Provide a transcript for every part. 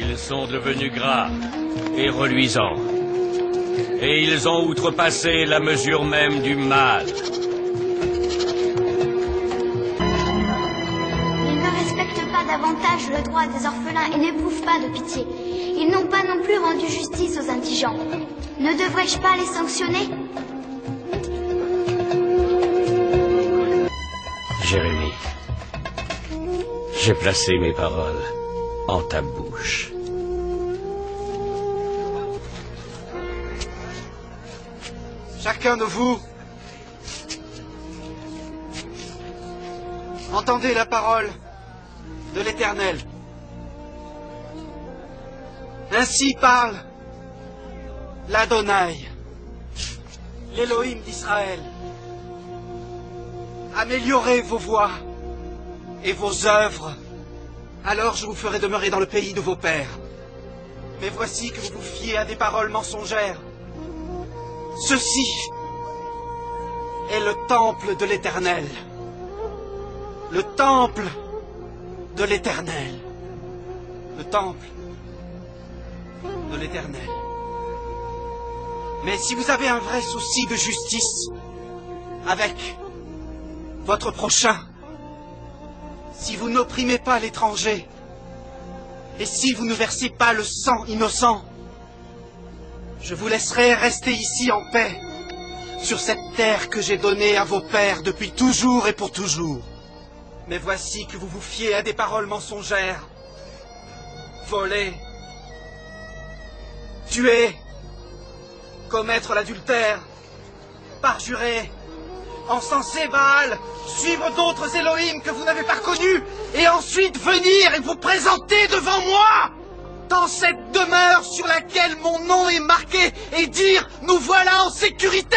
Ils sont devenus gras et reluisants. Et ils ont outrepassé la mesure même du mal. Ils ne respectent pas davantage le droit des orphelins et n'éprouvent pas de pitié. Ils n'ont pas non plus rendu justice aux indigents. Ne devrais-je pas les sanctionner? Jérémie, j'ai placé mes paroles en ta bouche. Chacun de vous, entendez la parole de l'Éternel. Ainsi parle l'Adonai, l'Élohim d'Israël. Améliorez vos voies et vos œuvres, alors je vous ferai demeurer dans le pays de vos pères. Mais voici que vous vous fiez à des paroles mensongères. Ceci est le temple de l'Éternel. Le temple de l'Éternel. Le temple de l'Éternel. Mais si vous avez un vrai souci de justice avec votre prochain, si vous n'opprimez pas l'étranger, et si vous ne versez pas le sang innocent, je vous laisserai rester ici en paix, sur cette terre que j'ai donnée à vos pères depuis toujours et pour toujours. Mais voici que vous vous fiez à des paroles mensongères. Voler, tuer, commettre l'adultère, parjurer, encenser Baal, suivre d'autres Elohim que vous n'avez pas connus, et ensuite venir et vous présenter devant moi, dans cette demeure sur laquelle mon nom est marqué, et dire « Nous voilà en sécurité !»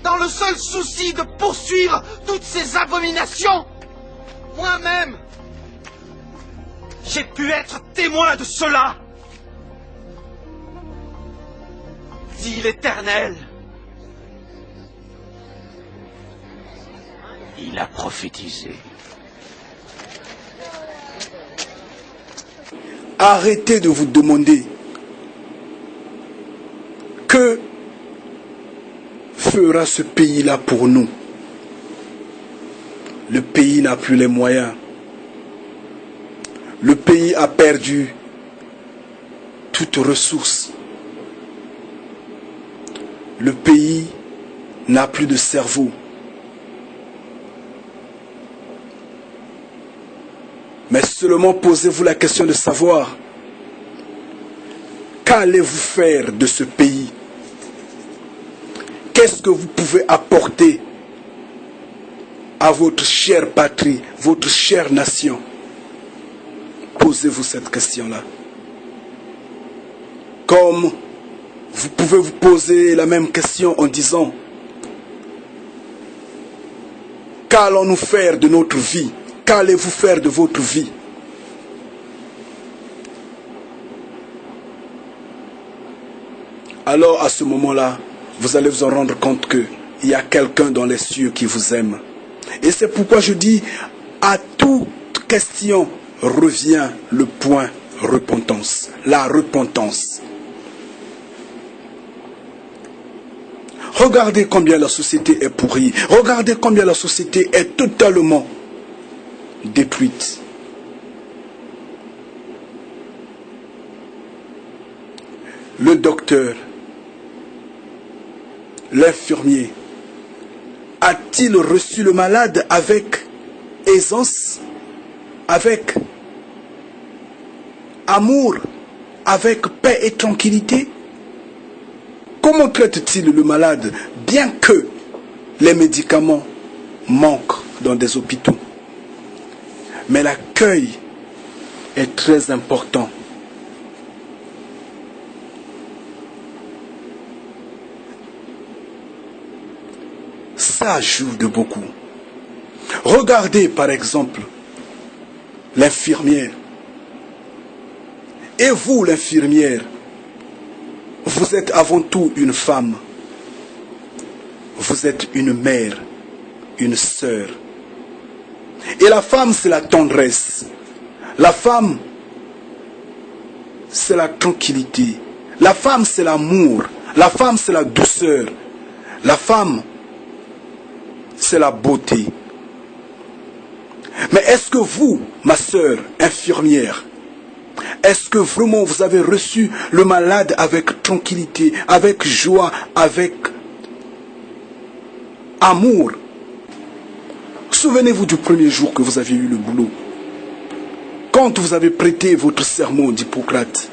dans le seul souci de poursuivre toutes ces abominations. Moi-même, j'ai pu être témoin de cela, dit l'Éternel. Il a prophétisé. Arrêtez de vous demander que fera ce pays-là pour nous. Le pays n'a plus les moyens. Le pays a perdu toute ressource. Le pays n'a plus de cerveau. Mais seulement posez-vous la question de savoir qu'allez-vous faire de ce pays? Qu'est-ce que vous pouvez apporter à votre chère patrie, votre chère nation? Posez-vous cette question-là. Comme vous pouvez vous poser la même question en disant: qu'allons-nous faire de notre vie? Qu'allez-vous faire de votre vie? Alors à ce moment-là, vous allez vous en rendre compte qu'il y a quelqu'un dans les cieux qui vous aime. Et c'est pourquoi je dis, à toute question revient le point repentance. La repentance. Regardez combien la société est pourrie. Regardez combien la société est totalement détruite. Le docteur, l'infirmier, a-t-il reçu le malade avec aisance, avec amour, avec paix et tranquillité? Comment traite-t-il le malade, bien que les médicaments manquent dans des hôpitaux? Mais l'accueil est très important. Ça joue de beaucoup. Regardez par exemple l'infirmière. Et vous, l'infirmière, vous êtes avant tout une femme. Vous êtes une mère, une sœur. Et la femme, c'est la tendresse. La femme, c'est la tranquillité. La femme, c'est l'amour. La femme, c'est la douceur. La femme, c'est la beauté. Mais est-ce que vous, ma sœur infirmière, est-ce que vraiment vous avez reçu le malade avec tranquillité, avec joie, avec amour? Souvenez-vous du premier jour que vous avez eu le boulot. Quand vous avez prêté votre sermon d'Hippocrate.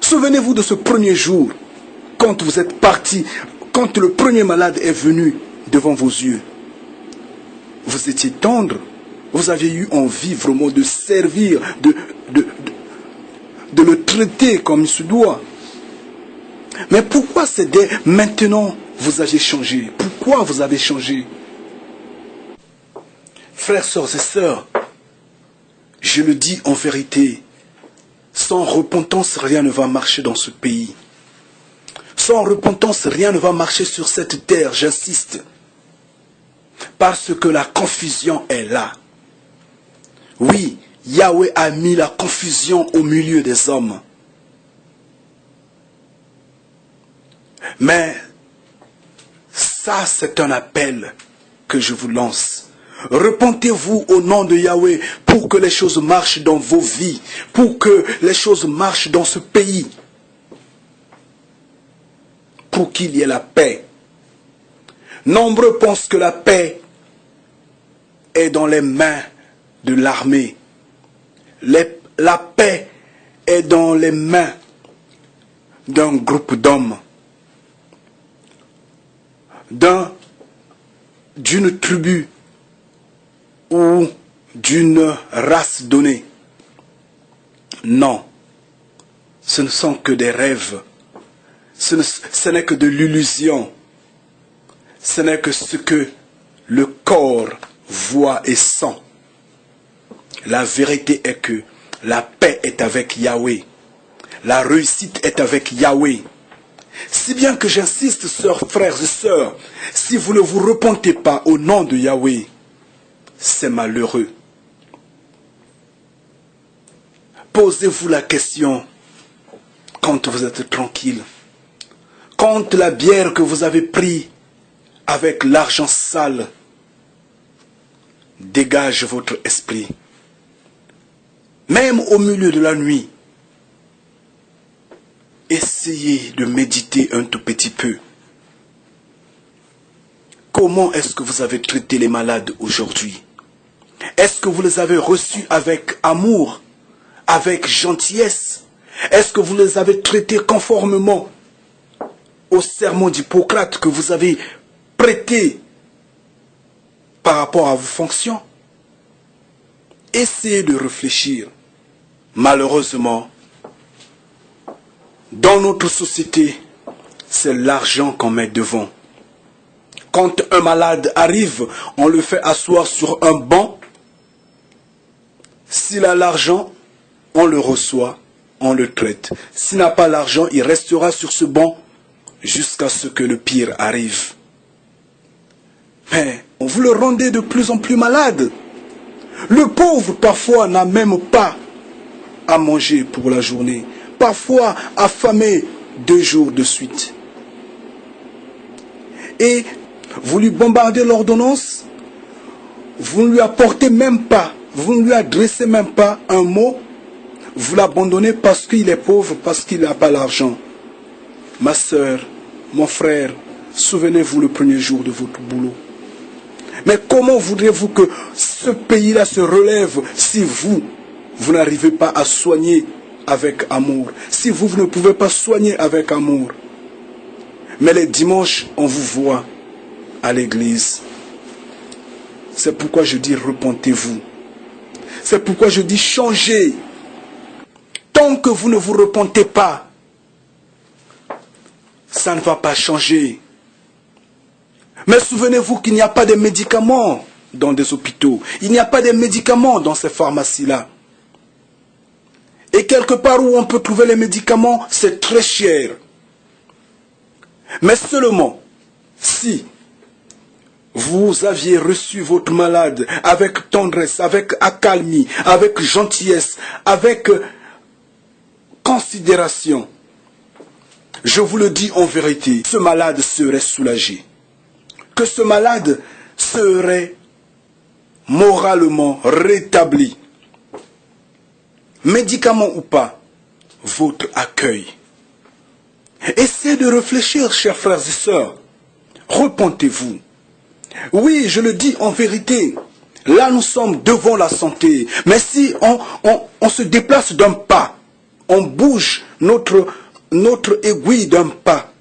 Souvenez-vous de ce premier jour, quand vous êtes parti, quand le premier malade est venu devant vos yeux. Vous étiez tendre, vous aviez eu envie vraiment de servir, de le traiter comme il se doit. Mais pourquoi c'est dès maintenant vous avez changé? Pourquoi vous avez changé? Frères, sœurs et sœurs, je le dis en vérité, sans repentance, rien ne va marcher dans ce pays. Sans repentance, rien ne va marcher sur cette terre, j'insiste. Parce que la confusion est là. Oui, Yahweh a mis la confusion au milieu des hommes. Mais ça, c'est un appel que je vous lance. Repentez-vous au nom de Yahweh pour que les choses marchent dans vos vies, pour que les choses marchent dans ce pays, pour qu'il y ait la paix. Nombreux pensent que la paix est dans les mains de l'armée. La paix est dans les mains d'un groupe d'hommes, d'une tribu ou d'une race donnée. Non, ce ne sont que des rêves. Ce n'est que de l'illusion. Ce n'est que ce que le corps voit et sent. La vérité est que la paix est avec Yahweh. La réussite est avec Yahweh. Si bien que j'insiste, sœurs, frères et sœurs, si vous ne vous repentez pas au nom de Yahweh, c'est malheureux. Posez-vous la question quand vous êtes tranquille. Quand la bière que vous avez prise avec l'argent sale dégage votre esprit. Même au milieu de la nuit, essayez de méditer un tout petit peu. Comment est-ce que vous avez traité les malades aujourd'hui? Est-ce que vous les avez reçus avec amour, avec gentillesse? Est-ce que vous les avez traités conformément au sermon d'Hippocrate que vous avez prêté par rapport à vos fonctions? Essayez de réfléchir. Malheureusement, dans notre société, c'est l'argent qu'on met devant. Quand un malade arrive, on le fait asseoir sur un banc. S'il a l'argent, on le reçoit, on le traite. S'il n'a pas l'argent, il restera sur ce banc jusqu'à ce que le pire arrive. Mais vous le rendez de plus en plus malade. Le pauvre, parfois, n'a même pas à manger pour la journée. Parfois, affamé 2 jours de suite. Et vous lui bombardez l'ordonnance, vous ne lui apportez même pas, vous ne lui adressez même pas un mot, vous l'abandonnez parce qu'il est pauvre, parce qu'il n'a pas l'argent. Ma sœur, mon frère, souvenez-vous le premier jour de votre boulot. Mais comment voudrez-vous que ce pays-là se relève si vous n'arrivez pas à soigner avec amour, si vous ne pouvez pas soigner avec amour? Mais les dimanches, on vous voit à l'église. C'est pourquoi je dis repentez-vous. C'est pourquoi je dis changez. Tant que vous ne vous repentez pas, ça ne va pas changer. Mais souvenez-vous qu'il n'y a pas de médicaments dans des hôpitaux. Il n'y a pas de médicaments dans ces pharmacies-là. Et quelque part où on peut trouver les médicaments, c'est très cher. Mais seulement si vous aviez reçu votre malade avec tendresse, avec accalmie, avec gentillesse, avec considération, je vous le dis en vérité, ce malade serait soulagé. Que ce malade serait moralement rétabli. Médicament ou pas, votre accueil. Essayez de réfléchir, chers frères et sœurs. Repentez-vous. Oui, je le dis en vérité. Là, nous sommes devant la santé. Mais si on se déplace d'un pas, on bouge notre aiguille d'un pas,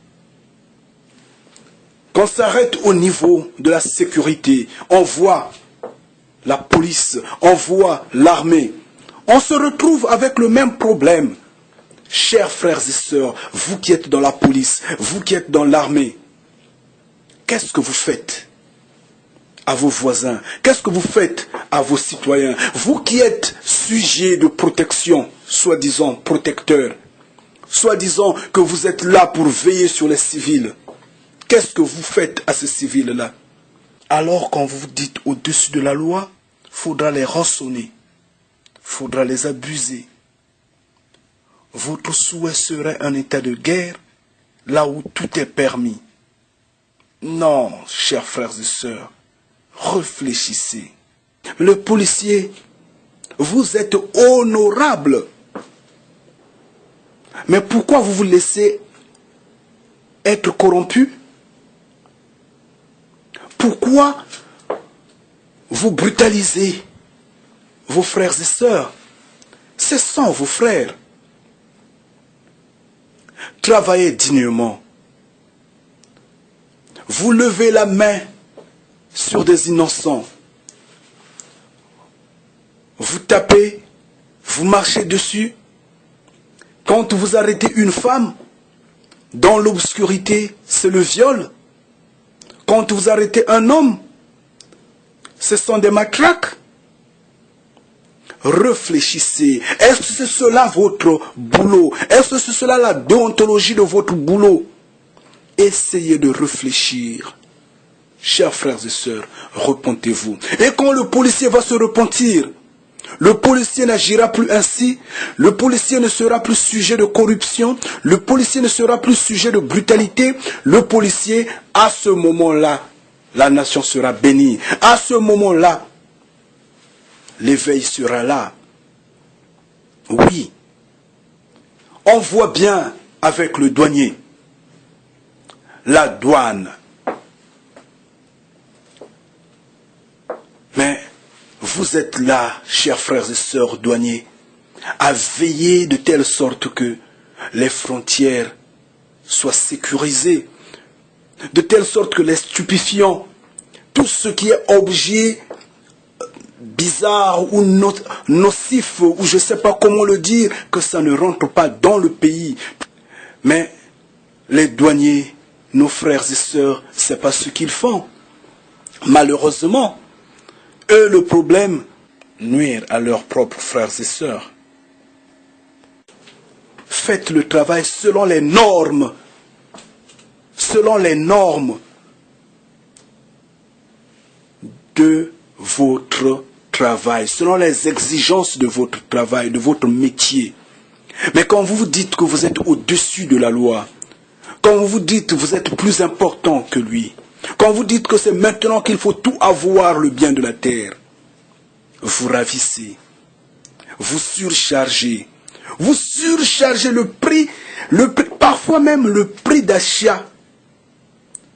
qu'on s'arrête au niveau de la sécurité, on voit la police, on voit l'armée, on se retrouve avec le même problème. Chers frères et sœurs, vous qui êtes dans la police, vous qui êtes dans l'armée, qu'est-ce que vous faites à vos voisins? Qu'est-ce que vous faites à vos citoyens? Vous qui êtes sujets de protection, soi-disant protecteurs, soi-disant que vous êtes là pour veiller sur les civils, qu'est-ce que vous faites à ces civils-là? Alors quand vous vous dites au-dessus de la loi, il faudra les rançonner, il faudra les abuser. Votre souhait serait un état de guerre, là où tout est permis. Non, chers frères et sœurs, réfléchissez. Le policier, vous êtes honorable. Mais pourquoi vous vous laissez être corrompu? Pourquoi vous brutalisez vos frères et sœurs? Ce sont vos frères. Travaillez dignement. Vous levez la main sur des innocents. Vous tapez, vous marchez dessus. Quand vous arrêtez une femme, dans l'obscurité, c'est le viol. Quand vous arrêtez un homme, ce sont des matraques. Réfléchissez. Est-ce que c'est cela votre boulot? Est-ce que c'est cela la déontologie de votre boulot? Essayez de réfléchir. Chers frères et sœurs, repentez-vous. Et quand le policier va se repentir, le policier n'agira plus ainsi, le policier ne sera plus sujet de corruption, le policier ne sera plus sujet de brutalité, le policier, à ce moment-là, la nation sera bénie. À ce moment-là, l'éveil sera là. Oui. On voit bien avec le douanier, la douane. Mais vous êtes là, chers frères et sœurs douaniers, à veiller de telle sorte que les frontières soient sécurisées, de telle sorte que les stupéfiants, tout ce qui est objet bizarre ou nocif, ou je ne sais pas comment le dire, que ça ne rentre pas dans le pays. Mais les douaniers, nos frères et sœurs, ce n'est pas ce qu'ils font. Malheureusement, eux, le problème, nuire à leurs propres frères et sœurs. Faites le travail selon les normes de votre travail, selon les exigences de votre travail, de votre métier. Mais quand vous vous dites que vous êtes au-dessus de la loi, quand vous vous dites que vous êtes plus important que lui, quand vous dites que c'est maintenant qu'il faut tout avoir le bien de la terre, vous ravissez, vous surchargez le prix, parfois même le prix d'achat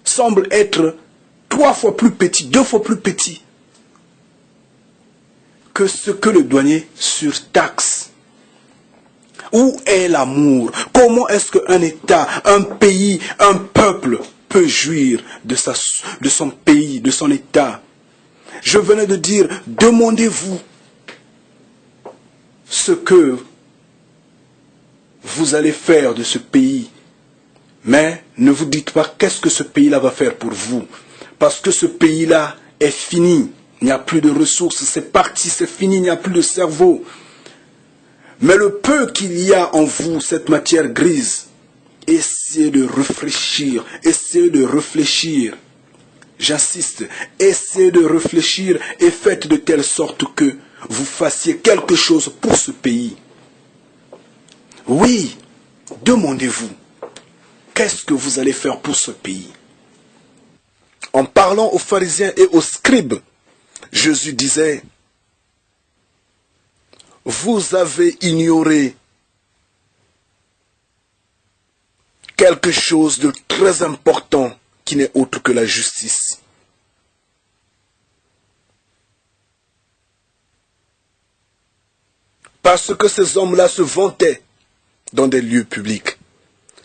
semble être 3 fois plus petit, 2 fois plus petit que ce que le douanier surtaxe. Où est l'amour? Comment est-ce qu'un État, un pays, un peuple peut jouir de son pays, de son État? Je venais de dire, demandez-vous ce que vous allez faire de ce pays. Mais ne vous dites pas qu'est-ce que ce pays-là va faire pour vous. Parce que ce pays-là est fini. Il n'y a plus de ressources, c'est parti, c'est fini, il n'y a plus de cerveau. Mais le peu qu'il y a en vous, cette matière grise, essayez de réfléchir, J'insiste, essayez de réfléchir et faites de telle sorte que vous fassiez quelque chose pour ce pays. Oui, demandez-vous, qu'est-ce que vous allez faire pour ce pays? En parlant aux pharisiens et aux scribes, Jésus disait, vous avez ignoré quelque chose de très important qui n'est autre que la justice. Parce que ces hommes-là se vantaient dans des lieux publics.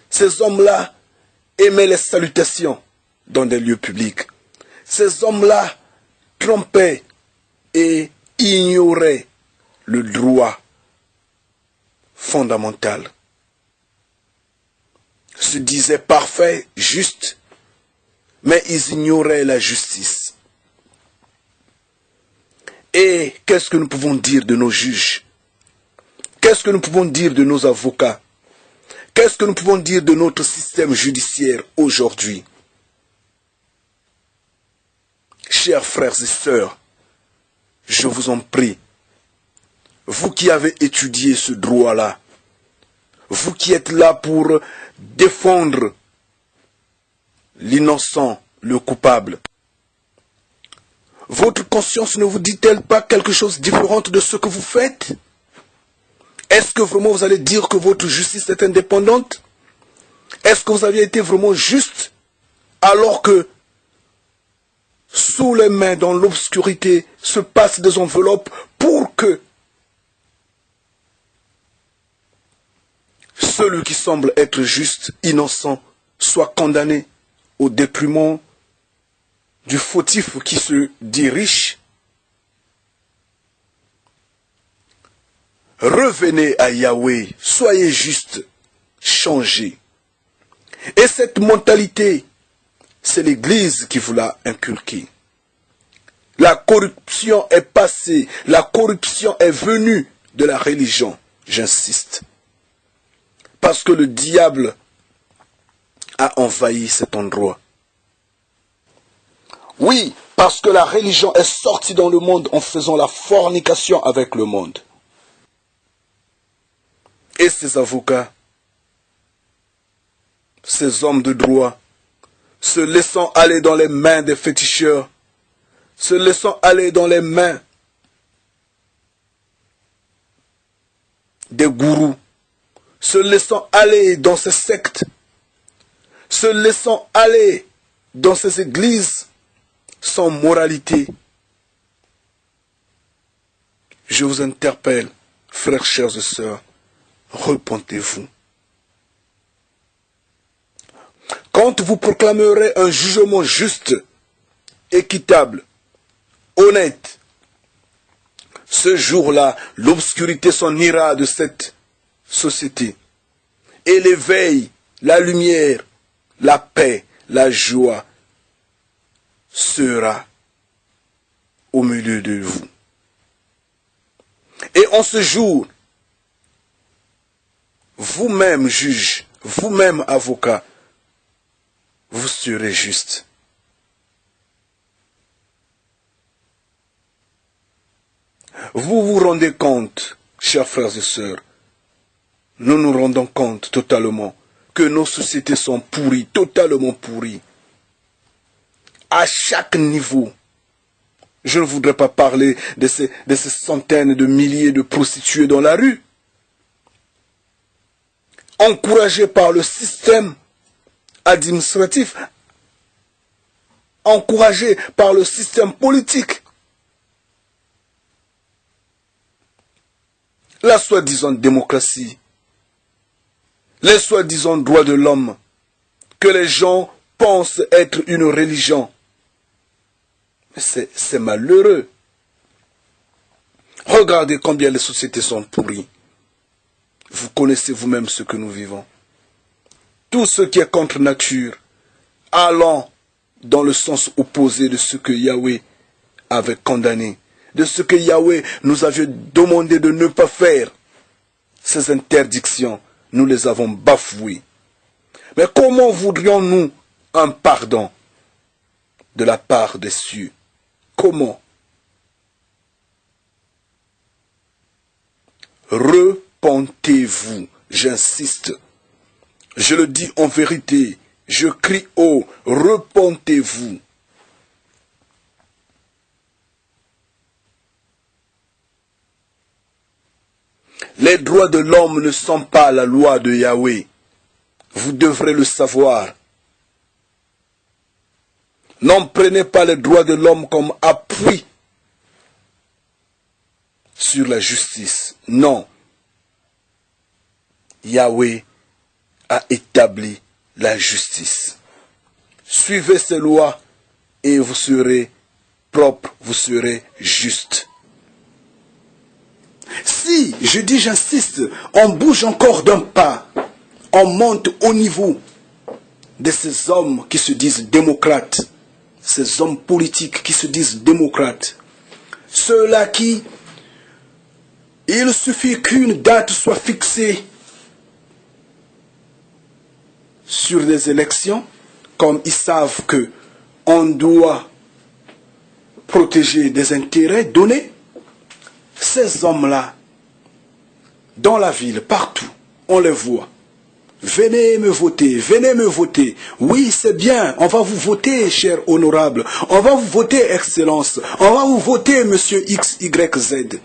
Ces hommes-là aimaient les salutations dans des lieux publics. Ces hommes-là trompaient et ignoraient le droit fondamental. Se disaient parfaits, justes, mais ils ignoraient la justice. Et qu'est-ce que nous pouvons dire de nos juges? Qu'est-ce que nous pouvons dire de nos avocats? Qu'est-ce que nous pouvons dire de notre système judiciaire aujourd'hui? Chers frères et sœurs, je vous en prie, vous qui avez étudié ce droit-là, vous qui êtes là pour défendre l'innocent, le coupable, votre conscience ne vous dit-elle pas quelque chose de différent de ce que vous faites? Est-ce que vraiment vous allez dire que votre justice est indépendante? Est-ce que vous avez été vraiment juste alors que sous les mains, dans l'obscurité, se passent des enveloppes pour que celui qui semble être juste, innocent, soit condamné au détriment du fautif qui se dit riche? Revenez à Yahweh, soyez juste, changez. Et cette mentalité, c'est l'Église qui vous l'a inculquée. La corruption est passée, la corruption est venue de la religion, j'insiste. Parce que le diable a envahi cet endroit. Oui, parce que la religion est sortie dans le monde en faisant la fornication avec le monde. Et ces avocats, ces hommes de droit, se laissant aller dans les mains des féticheurs, se laissant aller dans les mains des gourous, se laissant aller dans ces sectes, se laissant aller dans ces églises sans moralité. Je vous interpelle, frères, chers et sœurs, repentez-vous. Quand vous proclamerez un jugement juste, équitable, honnête, ce jour-là, l'obscurité s'en ira de cette société. Et l'éveil, la lumière, la paix, la joie sera au milieu de vous. Et en ce jour, vous-même juge, vous-même avocat, vous serez juste. Vous vous rendez compte, chers frères et sœurs, nous nous rendons compte totalement que nos sociétés sont pourries, totalement pourries. À chaque niveau. Je ne voudrais pas parler de ces centaines de milliers de prostituées dans la rue. Encouragés par le système administratif, encouragés par le système politique. La soi-disant démocratie, les soi-disant droits de l'homme, que les gens pensent être une religion. C'est malheureux. Regardez combien les sociétés sont pourries. Vous connaissez vous-même ce que nous vivons. Tout ce qui est contre nature, allant dans le sens opposé de ce que Yahweh avait condamné, de ce que Yahweh nous avait demandé de ne pas faire. Ces interdictions, nous les avons bafouées. Mais comment voudrions-nous un pardon de la part des cieux? Comment? Repentez-vous, j'insiste, je le dis en vérité, je crie haut, repentez-vous. Les droits de l'homme ne sont pas la loi de Yahweh. Vous devrez le savoir. N'en prenez pas les droits de l'homme comme appui sur la justice. Non. Yahweh a établi la justice. Suivez ces lois et vous serez propre, vous serez juste. Si, je dis j'insiste, on bouge encore d'un pas, on monte au niveau de ces hommes qui se disent démocrates, ces hommes politiques qui se disent démocrates, ceux-là qui, il suffit qu'une date soit fixée sur les élections, comme ils savent que on doit protéger des intérêts donnés, ces hommes-là, dans la ville, partout, on les voit. Venez me voter, venez me voter. Oui, c'est bien, on va vous voter, cher honorable. On va vous voter, excellence. On va vous voter, monsieur X, Y, Z.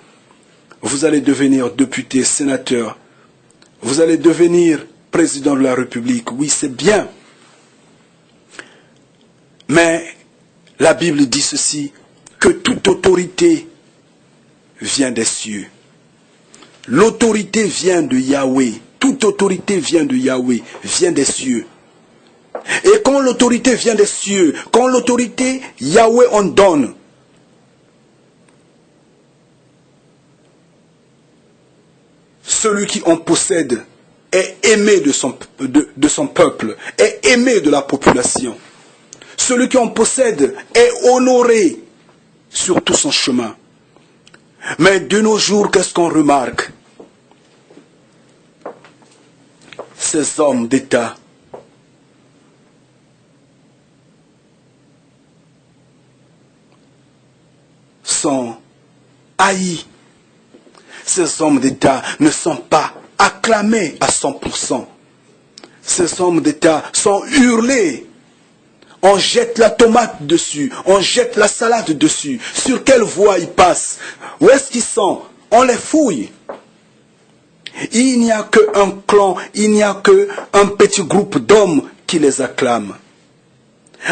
Vous allez devenir député, sénateur. Vous allez devenir président de la République. Oui, c'est bien. Mais la Bible dit ceci, que toute autorité vient des cieux. L'autorité vient de Yahweh. Toute autorité vient de Yahweh, vient des cieux. Et quand l'autorité vient des cieux, quand l'autorité Yahweh en donne, celui qui en possède est aimé de son peuple, est aimé de la population. Celui qui en possède est honoré sur tout son chemin. Mais de nos jours, qu'est-ce qu'on remarque? Ces hommes d'État sont haïs. Ces hommes d'État ne sont pas acclamés à 100%. Ces hommes d'État sont hurlés. On jette la tomate dessus, on jette la salade dessus. Sur quelle voie ils passent? Où est-ce qu'ils sont? On les fouille. Il n'y a qu'un clan, il n'y a qu'un petit groupe d'hommes qui les acclament.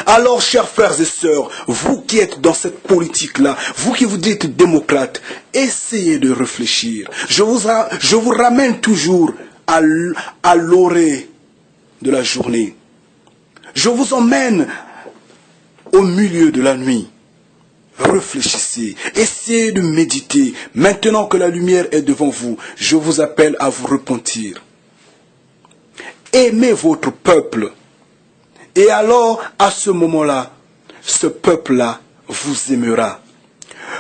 Alors, chers frères et sœurs, vous qui êtes dans cette politique-là, vous qui vous dites démocrates, essayez de réfléchir. Je vous ramène toujours à l'orée de la journée. Je vous emmène au milieu de la nuit. Réfléchissez, essayez de méditer. Maintenant que la lumière est devant vous, je vous appelle à vous repentir. Aimez votre peuple. Et alors, à ce moment-là, ce peuple-là vous aimera.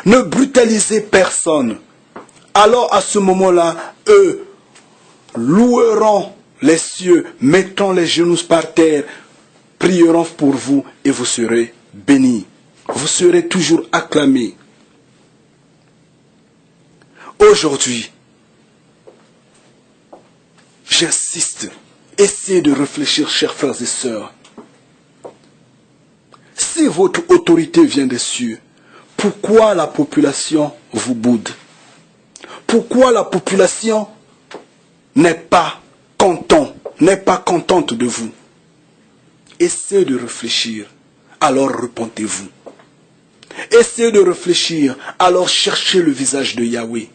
Ne brutalisez personne. Alors, à ce moment-là, eux loueront les cieux, mettant les genoux par terre, prieront pour vous et vous serez bénis. Vous serez toujours acclamés. Aujourd'hui, j'insiste, essayez de réfléchir, chers frères et sœurs. Si votre autorité vient des cieux, pourquoi la population vous boude? Pourquoi la population n'est pas contente de vous? Essayez de réfléchir, alors repentez-vous. Essayez de réfléchir, alors cherchez le visage de Yahweh.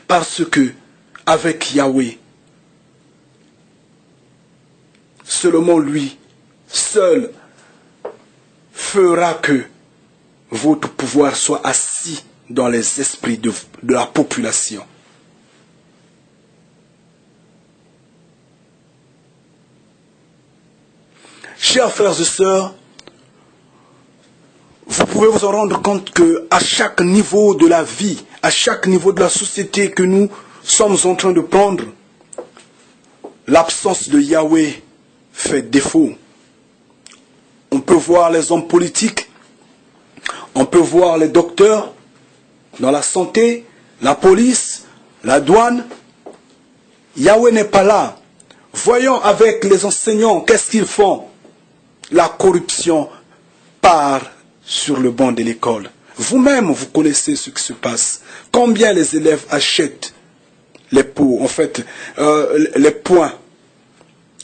Parce que, avec Yahweh, seulement lui, seul, fera que votre pouvoir soit assis dans les esprits de la population. Chers frères et sœurs, vous pouvez vous en rendre compte qu'à chaque niveau de la vie, à chaque niveau de la société que nous sommes en train de prendre, l'absence de Yahweh fait défaut. On peut voir les hommes politiques, on peut voir les docteurs dans la santé, la police, la douane, Yahweh n'est pas là. Voyons avec les enseignants, qu'est-ce qu'ils font? La corruption part sur le banc de l'école. Vous-même, vous connaissez ce qui se passe. Combien les élèves achètent les pots, en fait, les points,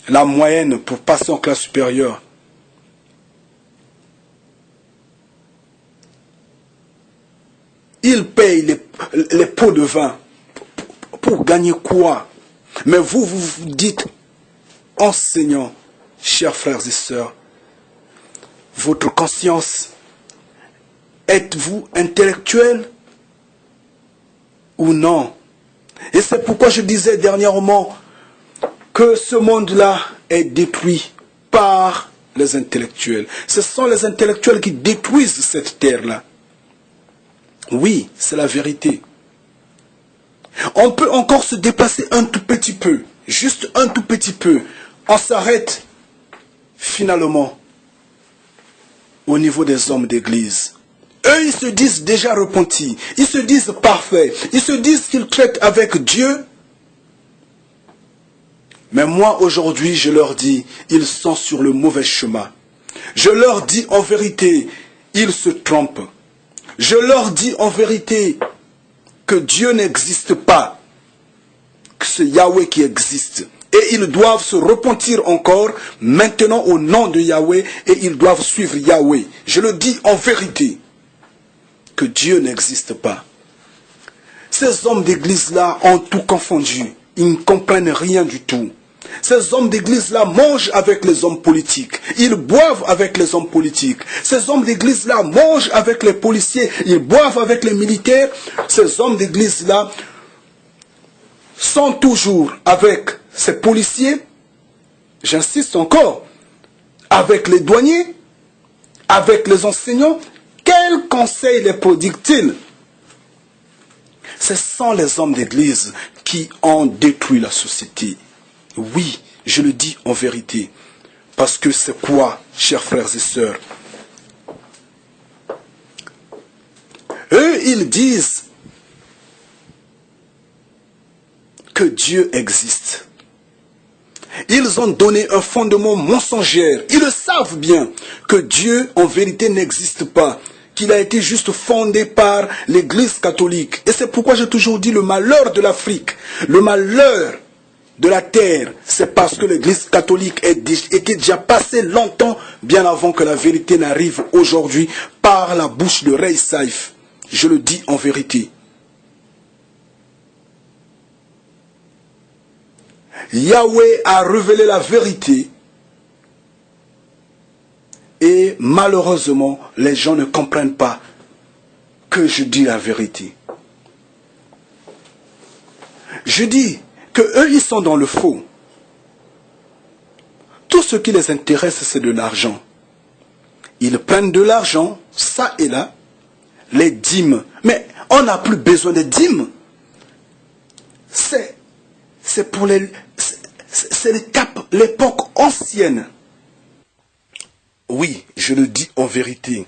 la moyenne pour passer en classe supérieure. Ils payent les pots de vin. Pour gagner quoi? Mais vous vous dites, enseignants, chers frères et sœurs, votre conscience, êtes-vous intellectuel ou non? Et c'est pourquoi je disais dernièrement que ce monde-là est détruit par les intellectuels. Ce sont les intellectuels qui détruisent cette terre-là. Oui, c'est la vérité. On peut encore se déplacer un tout petit peu, juste un tout petit peu. On s'arrête finalement au niveau des hommes d'église. Eux, ils se disent déjà repentis, ils se disent parfaits, ils se disent qu'ils traitent avec Dieu. Mais moi, aujourd'hui, je leur dis, ils sont sur le mauvais chemin. Je leur dis en vérité, ils se trompent. Je leur dis en vérité que Dieu n'existe pas, que c'est Yahweh qui existe. Et ils doivent se repentir encore maintenant au nom de Yahweh et ils doivent suivre Yahweh. Je le dis en vérité, que Dieu n'existe pas. Ces hommes d'église-là ont tout confondu. Ils ne comprennent rien du tout. Ces hommes d'église-là mangent avec les hommes politiques. Ils boivent avec les hommes politiques. Ces hommes d'église-là mangent avec les policiers. Ils boivent avec les militaires. Ces hommes d'église-là sont toujours avec ces policiers. J'insiste encore. Avec les douaniers. Avec les enseignants. Quels conseils les prodiguent-ils? Ce sont les hommes d'église qui ont détruit la société. Oui, je le dis en vérité. Parce que c'est quoi, chers frères et sœurs? Eux, ils disent que Dieu existe. Ils ont donné un fondement mensonger. Ils le savent bien que Dieu, en vérité, n'existe pas. Qu'il a été juste fondé par l'Église catholique. Et c'est pourquoi j'ai toujours dit le malheur de l'Afrique, le malheur de la terre, c'est parce que l'Église catholique était déjà passée longtemps, bien avant que la vérité n'arrive aujourd'hui par la bouche de Rey Saïf. Je le dis en vérité. Yahweh a révélé la vérité. Et malheureusement, les gens ne comprennent pas que je dis la vérité. Je dis que eux, ils sont dans le faux. Tout ce qui les intéresse, c'est de l'argent. Ils prennent de l'argent, ça et là, les dîmes. Mais on n'a plus besoin de dîmes. C'est pour l'époque ancienne. Oui, je le dis en vérité,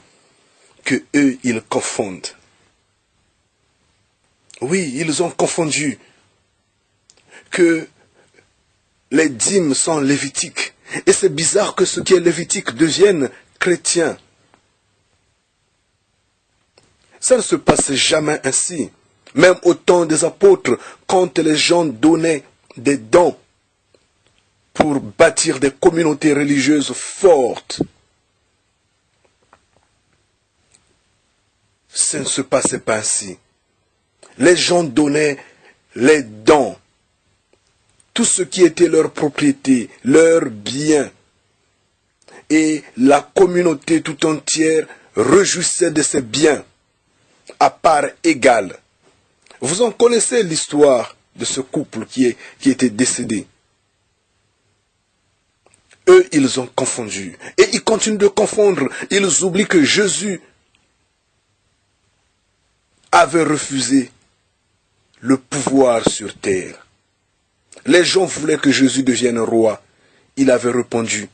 que eux, ils confondent. Oui, ils ont confondu que les dîmes sont lévitiques. Et c'est bizarre que ce qui est lévitique devienne chrétien. Ça ne se passe jamais ainsi. Même au temps des apôtres, quand les gens donnaient des dons pour bâtir des communautés religieuses fortes, ça ne se passait pas ainsi. Les gens donnaient les dons, tout ce qui était leur propriété, leurs biens. Et la communauté tout entière réjouissait de ces biens, à part égale. Vous en connaissez l'histoire de ce couple qui était décédé. Eux, ils ont confondu. Et ils continuent de confondre. Ils oublient que Jésus avait refusé le pouvoir sur terre. Les gens voulaient que Jésus devienne roi. Il avait répondu,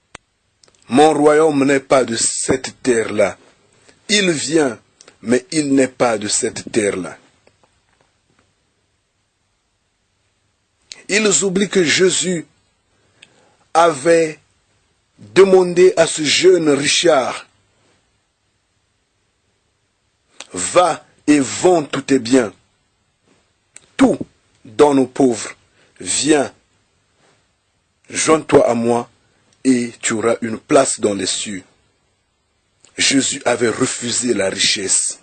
« Mon royaume n'est pas de cette terre-là. Il vient, mais il n'est pas de cette terre-là. » Ils oublient que Jésus avait demandé à ce jeune Richard, va et vends tous tes biens, tout donne aux pauvres, viens, joins-toi à moi et tu auras une place dans les cieux. Jésus avait refusé la richesse.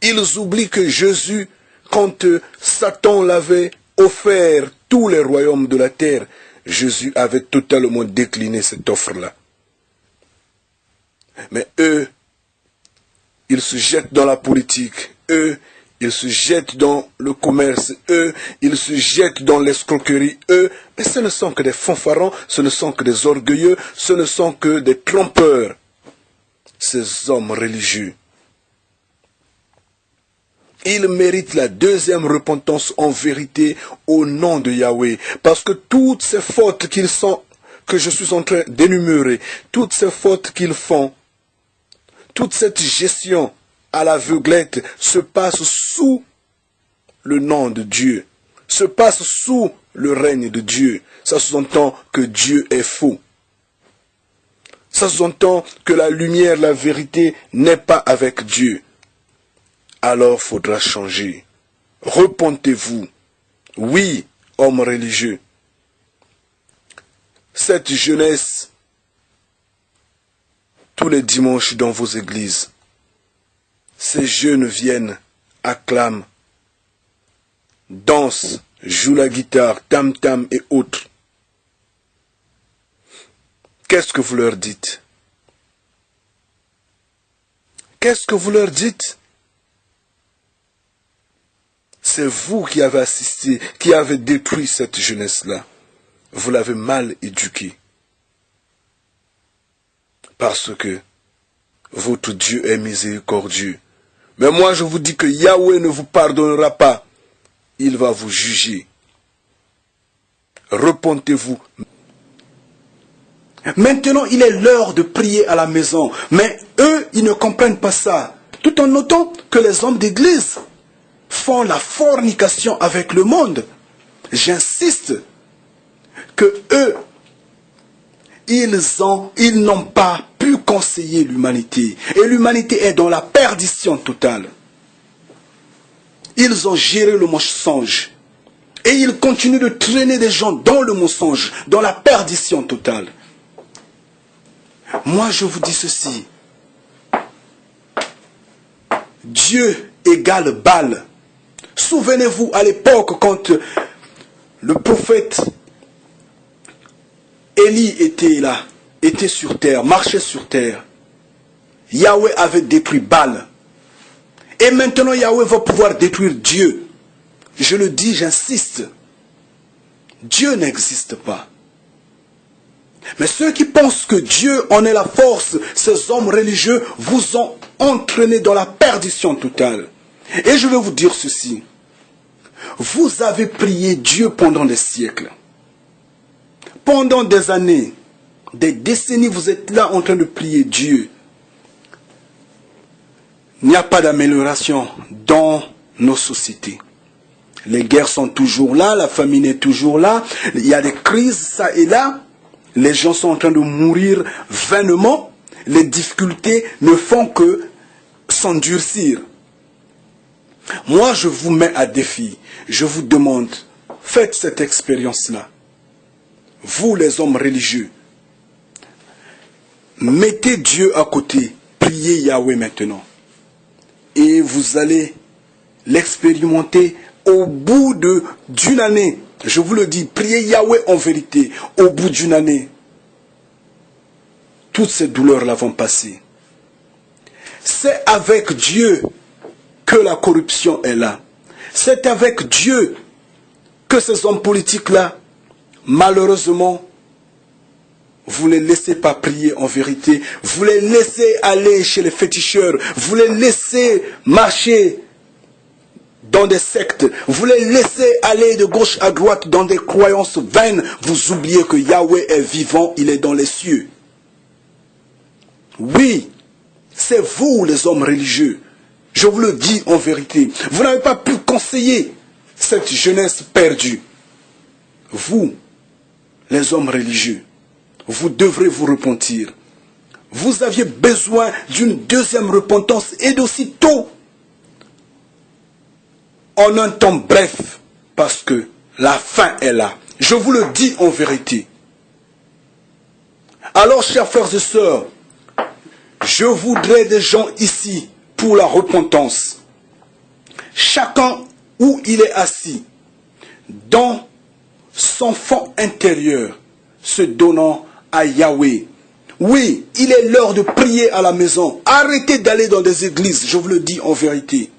Ils oublient que Jésus, quand Satan l'avait offert tous les royaumes de la terre, Jésus avait totalement décliné cette offre-là. Mais eux, ils se jettent dans la politique. Eux, ils se jettent dans le commerce. Eux, ils se jettent dans l'escroquerie. Eux, mais ce ne sont que des fanfarons, ce ne sont que des orgueilleux, ce ne sont que des trompeurs. Ces hommes religieux. Ils méritent la deuxième repentance en vérité au nom de Yahweh. Parce que toutes ces fautes que je suis en train d'énumérer, toutes ces fautes qu'ils font, toute cette gestion à l'aveuglette se passe sous le nom de Dieu, se passe sous le règne de Dieu. Ça sous-entend que Dieu est faux. Ça sous-entend que la lumière, la vérité n'est pas avec Dieu. Alors faudra changer. Repentez-vous. Oui, hommes religieux. Cette jeunesse, tous les dimanches dans vos églises, ces jeunes viennent, acclament, dansent, jouent la guitare, tam-tam et autres. Qu'est-ce que vous leur dites? Qu'est-ce que vous leur dites? C'est vous qui avez assisté, qui avez détruit cette jeunesse-là. Vous l'avez mal éduquée. Parce que votre Dieu est miséricordieux. Mais moi je vous dis que Yahweh ne vous pardonnera pas. Il va vous juger. Repentez-vous. Maintenant, il est l'heure de prier à la maison. Mais eux, ils ne comprennent pas ça. Tout en notant que les hommes d'église font la fornication avec le monde. J'insiste que eux, ils n'ont pas pu conseiller l'humanité. Et l'humanité est dans la perdition totale. Ils ont géré le mensonge. Et ils continuent de traîner des gens dans le mensonge, dans la perdition totale. Moi, je vous dis ceci. Dieu égale Baal. Souvenez-vous à l'époque quand le prophète Élie était là, était sur terre, marchait sur terre. Yahweh avait détruit Baal. Et maintenant Yahweh va pouvoir détruire Dieu. Je le dis, j'insiste. Dieu n'existe pas. Mais ceux qui pensent que Dieu en est la force, ces hommes religieux vous ont entraîné dans la perdition totale. Et je vais vous dire ceci. Vous avez prié Dieu pendant des siècles. Pendant des années, des décennies, vous êtes là en train de prier Dieu. Il n'y a pas d'amélioration dans nos sociétés. Les guerres sont toujours là, la famine est toujours là, il y a des crises ça et là. Les gens sont en train de mourir vainement. Les difficultés ne font que s'endurcir. Moi, je vous mets à défi. Je vous demande, faites cette expérience-là. Vous, les hommes religieux, mettez Dieu à côté. Priez Yahweh maintenant. Et vous allez l'expérimenter au bout d'une année. Je vous le dis, priez Yahweh en vérité. Au bout d'une année, toutes ces douleurs-là vont passer. C'est avec Dieu que la corruption est là. C'est avec Dieu que ces hommes politiques-là, malheureusement, vous ne les laissez pas prier en vérité. Vous les laissez aller chez les féticheurs. Vous les laissez marcher dans des sectes. Vous les laissez aller de gauche à droite dans des croyances vaines. Vous oubliez que Yahweh est vivant, il est dans les cieux. Oui, c'est vous les hommes religieux. Je vous le dis en vérité. Vous n'avez pas pu conseiller cette jeunesse perdue. vous, les hommes religieux, vous devrez vous repentir. Vous aviez besoin d'une deuxième repentance et d'aussitôt, en un temps bref, parce que la fin est là. Je vous le dis en vérité. Alors, chers frères et sœurs, je voudrais des gens ici pour la repentance. Chacun où il est assis, dans son fond intérieur, se donnant à Yahweh. Oui, il est l'heure de prier à la maison. Arrêtez d'aller dans des églises, je vous le dis en vérité.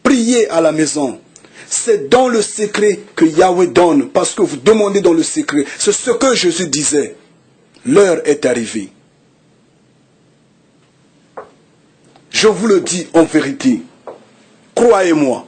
Priez à la maison. C'est dans le secret que Yahweh donne, parce que vous demandez dans le secret. C'est ce que Jésus disait. L'heure est arrivée. Je vous le dis en vérité. Croyez-moi.